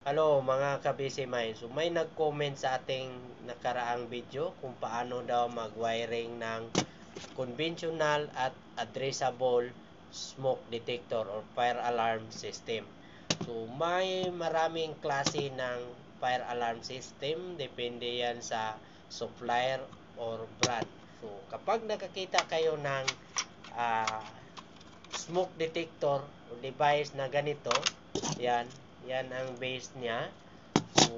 Hello mga ka-busy mind. So may nag-comment sa ating nakaraang video kung paano daw mag-wiring ng conventional at addressable smoke detector or fire alarm system. So may maraming klase ng fire alarm system, depende yan sa supplier or brand. So kapag nakakita kayo ng smoke detector o device na ganito, yan ang base niya. So,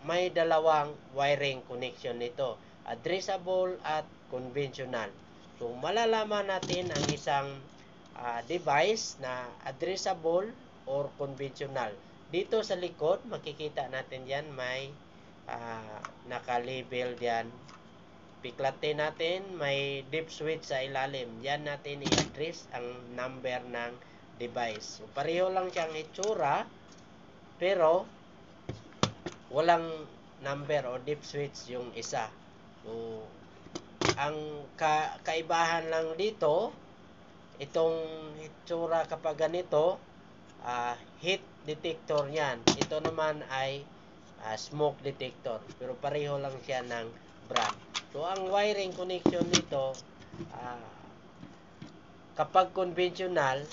may dalawang wiring connection nito, addressable at conventional. So, malalaman natin ang isang device na addressable or conventional. Dito sa likod, makikita natin yan, may naka-label diyan. Piklatin natin, may dip switch sa ilalim. Yan natin i-address ang number ng device. So, pareho lang siyang itsura, pero walang number o dip switch yung isa. So, ang kaibahan lang dito, itong itsura kapag ganito, heat detector yan. Ito naman ay smoke detector. Pero pareho lang siya ng brand. So, ang wiring connection nito, kapag conventional,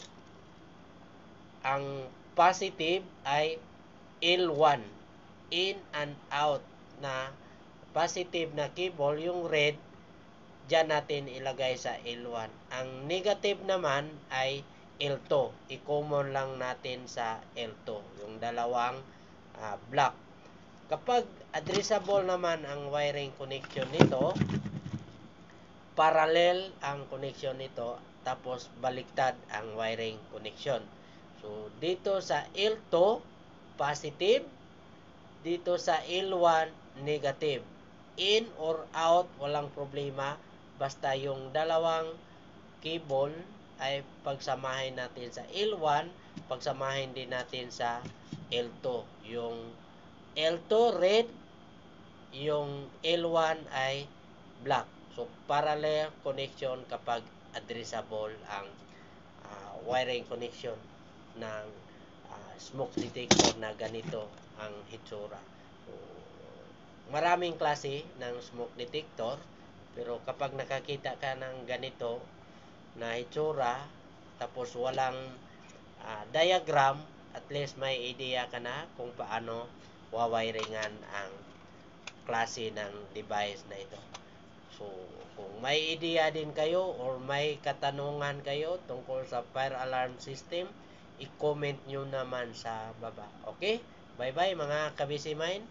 ang positive ay L1, in and out na positive na cable, yung red, dyan natin ilagay sa L1. Ang negative naman ay L2. I-common lang natin sa L2, yung dalawang block. Kapag addressable naman ang wiring connection nito, parallel ang connection nito, tapos baliktad ang wiring connection. So, dito sa L2, positive. Dito sa L1, negative. In or out, walang problema. Basta yung dalawang cable ay pagsamahin natin sa L1, pagsamahin din natin sa L2. Yung L2 red, yung L1 ay black. So, parallel connection kapag addressable ang wiring connection ng smoke detector na ganito ang hitsura. So, maraming klase ng smoke detector, pero kapag nakakita ka ng ganito na hitsura, tapos walang diagram, at least may idea ka na kung paano wawiringan ang klase ng device na ito. So, kung may idea din kayo or may katanungan kayo tungkol sa fire alarm system, i-comment nyo naman sa baba. Okay? Bye-bye mga ka-busy mind.